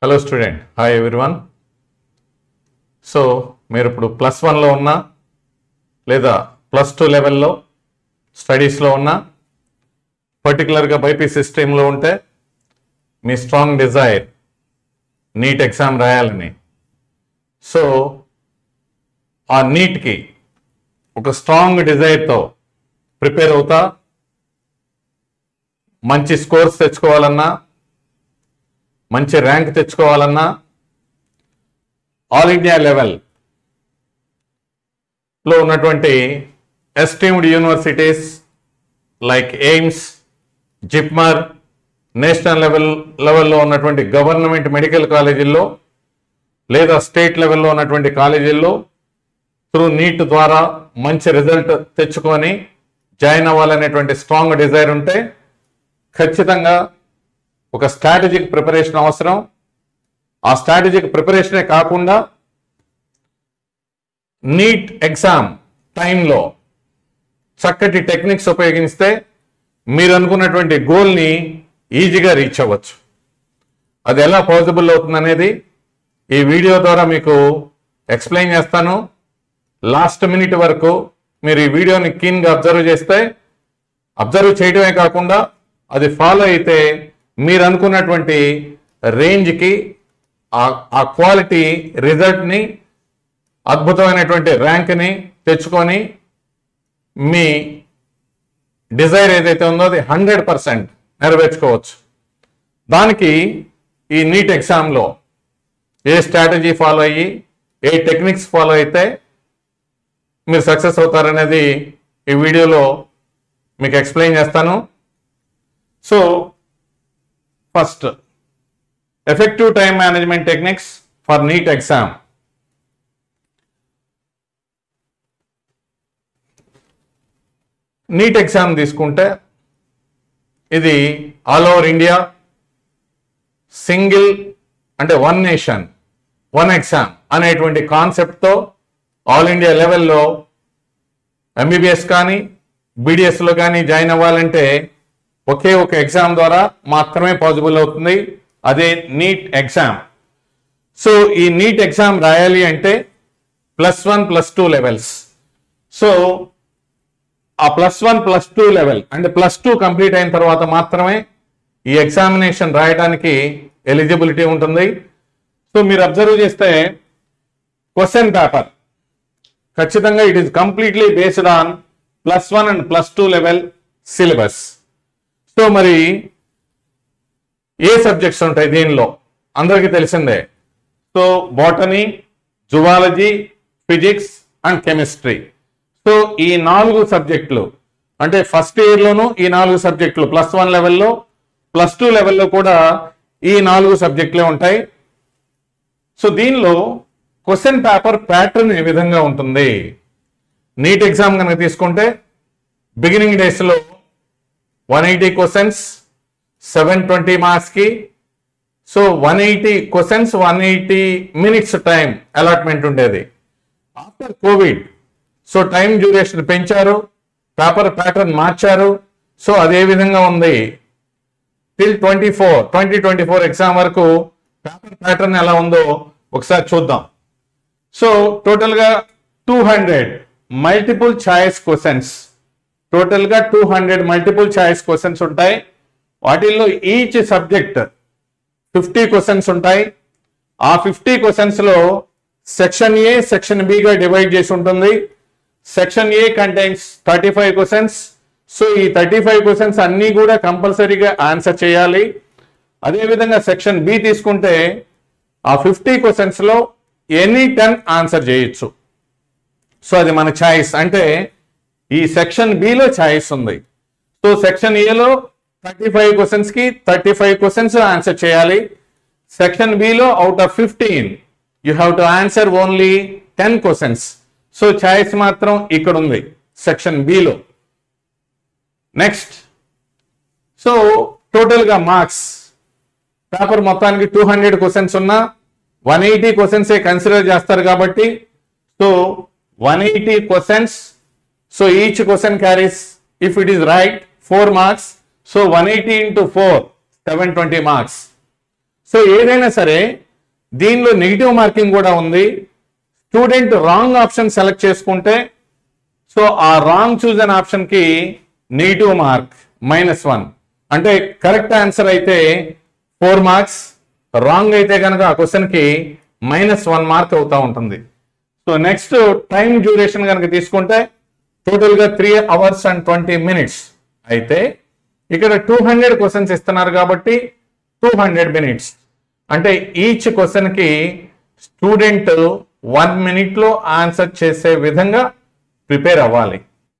Hello student, hi everyone. So మీరు ఇప్పుడు +1లో ఉన్నా లేదా +2 లెవెల్లో స్టడీస్లో ఉన్నా, పర్టికులర్గా బైపీసీ స్ట్రీమ్లో ఉంటే మీ స్ట్రాంగ్ డిజైర్ నీట్ ఎగ్జామ్ రాయాలని. సో ఆ నీట్కి ఒక స్ట్రాంగ్ డిజైర్తో ప్రిపేర్ అవుతా మంచి స్కోర్స్ తెచ్చుకోవాలన్నా, మంచి ర్యాంక్ తెచ్చుకోవాలన్నా ఆల్ ఇండియా లెవెల్లో ఉన్నటువంటి esteemed universities like AIIMS, JIPMER, national లెవెల్లో ఉన్నటువంటి గవర్నమెంట్ మెడికల్ కాలేజీల్లో లేదా స్టేట్ లెవెల్లో ఉన్నటువంటి కాలేజీల్లో త్రూ నీట్ ద్వారా మంచి రిజల్ట్ తెచ్చుకొని జాయిన్ అవ్వాలనేటువంటి స్ట్రాంగ్ డిజైర్ ఉంటే ఖచ్చితంగా ఒక స్ట్రాటజిక్ ప్రిపరేషన్ అవసరం. ఆ స్ట్రాటజిక్ ప్రిపరేషనే కాకుండా నీట్ ఎగ్జామ్ టైంలో చక్కటి టెక్నిక్స్ ఉపయోగిస్తే మీరు అనుకున్నటువంటి గోల్ని ఈజీగా రీచ్ అవ్వచ్చు. అది ఎలా పాసిబుల్ అవుతుంది అనేది ఈ వీడియో ద్వారా మీకు ఎక్స్ప్లెయిన్ చేస్తాను. లాస్ట్ మినిట్ వరకు మీరు ఈ వీడియోని కీన్గా అబ్జర్వ్ చేస్తే, అబ్జర్వ్ చేయడమే కాకుండా అది ఫాలో అయితే మీరు అనుకున్నటువంటి రేంజ్కి ఆ క్వాలిటీ రిజల్ట్ని, అద్భుతమైనటువంటి ర్యాంక్ని తెచ్చుకొని మీ డిజైర్ ఏదైతే ఉందో అది 100% నెరవేర్చుకోవచ్చు. దానికి ఈ నీట్ ఎగ్జామ్లో ఏ స్ట్రాటజీ ఫాలో అయ్యి, ఏ టెక్నిక్స్ ఫాలో అయితే మీరు సక్సెస్ అవుతారనేది ఈ వీడియోలో మీకు ఎక్స్ప్లెయిన్ చేస్తాను. So first, effective time management techniques for NEET exam. NEET exam తీసుకుంటే ఇది ఆల్ ఓవర్ ఇండియా సింగిల్, అంటే వన్ నేషన్ వన్ ఎగ్జామ్ అనేటువంటి కాన్సెప్ట్తో ఆల్ ఇండియా లెవెల్లో ఎంబీబీఎస్ కానీ బీడీఎస్లో కానీ జాయిన్ అవ్వాలంటే ఒకే ఒక ఎగ్జామ్ ద్వారా మాత్రమే పాసిబుల్ అవుతుంది. అదే నీట్ ఎగ్జామ్. సో ఈ నీట్ ఎగ్జామ్ రాయాలి అంటే +1, +2 లెవెల్స్. సో ఆ +1, +2 లెవెల్ అంటే +2 కంప్లీట్ అయిన తర్వాత మాత్రమే ఈ ఎగ్జామినేషన్ రాయడానికి ఎలిజిబిలిటీ ఉంటుంది. సో మీరు అబ్జర్వ్ చేస్తే క్వశ్చన్ పేపర్ ఖచ్చితంగా it is completely based on +1 and +2 level syllabus. So మరి ఏ సబ్జెక్ట్స్ ఉంటాయి దీనిలో అందరికీ తెలిసిందే. So botany, zoology, physics and chemistry. So ఈ 4 సబ్జెక్టులు అంటే ఫస్ట్ ఇయర్లోనూ ఈ 4 సబ్జెక్టులు +1 లెవెల్లో, +2 లెవెల్లో కూడా ఈ 4 సబ్జెక్టులే ఉంటాయి. సో దీనిలో క్వశ్చన్ పేపర్ ప్యాటర్న్ ఏ విధంగా ఉంటుంది? నీట్ ఎగ్జామ్ కనుక తీసుకుంటే బిగినింగ్ డేస్లో 180 క్వశ్చన్స్ 720 మార్క్స్కి. So 180 questions 180 minutes time allotment ఉండేది. After covid so time duration పెంచారు, పేపర్ ప్యాటర్న్ మార్చారు. సో అదే విధంగా ఉంది టిల్ 2024 ఎగ్జామ్ వరకు పేపర్ ప్యాటర్న్ ఎలా ఉందో ఒకసారి చూద్దాం. సో టోటల్గా 200 మల్టిపుల్ చాయిస్ క్వశ్చన్స్, టోటల్గా 200 మల్టిపుల్ చాయిస్ క్వశ్చన్స్ ఉంటాయి. వాటిల్లో ఈచ్ సబ్జెక్ట్ 50 క్వశ్చన్స్ ఉంటాయి. ఆ 50 క్వశ్చన్స్లో సెక్షన్ ఏ, సెక్షన్ బిగా డివైడ్ చేసి ఉంటుంది. సెక్షన్ ఏ కంటైన్స్ 35 క్వశ్చన్స్. సో ఈ 35 క్వశ్చన్స్ అన్నీ కూడా కంపల్సరీగా ఆన్సర్ చేయాలి. అదేవిధంగా సెక్షన్ బి తీసుకుంటే ఆ 50 క్వశ్చన్స్లో ఎనీ 10 ఆన్సర్ చేయొచ్చు. సో అది మన ఛాయిస్. అంటే ఈ సెక్షన్ బిలో ఛాయిస్ ఉంది. సో సెక్షన్ ఏలో 35 క్వశ్చన్స్కి 35 క్వశ్చన్స్ ఆన్సర్ చేయాలి. Section below out of 15 you have to answer only 10 questions. So choice మాత్రం ఇక్కడ ఉంది సెక్షన్ బిలో. నెక్స్ట్, సో టోటల్గా మార్క్స్ పేపర్ మొత్తానికి 200 క్వశ్చన్స్ ఉన్నా 180 క్వశ్చన్సే కన్సిడర్ చేస్తారు కాబట్టి so 180 questions. So each question carries, if it is right, 4 marks. So 180 into 4, 720 marks. So ఏదైనా సరే దీనిలో నెగిటివ్ మార్కింగ్ కూడా ఉంది. స్టూడెంట్ రాంగ్ ఆప్షన్ సెలెక్ట్ చేసుకుంటే సో ఆ రాంగ్ చూజ్ అనే ఆప్షన్ కి నెగిటివ్ మార్క్ -1. అంటే కరెక్ట్ ఆన్సర్ అయితే 4 మార్క్స్, రాంగ్ అయితే కనుక ఆ క్వశ్చన్ కి -1 మార్క్ అవుతా ఉంటుంది. సో నెక్స్ట్ టైం డ్యూరేషన్ కనుక తీసుకుంటే టోటల్ గా 3 hours and 20 minutes. అయితే ఇక్కడ 200 క్వశ్చన్స్ ఇస్తున్నారు కాబట్టి 200 minutes. అంటే ఈచ్ క్వశ్చన్ కి స్టూడెంట్ 1 minute లో ఆన్సర్ చేసే విధంగా ప్రిపేర్ అవ్వాలి.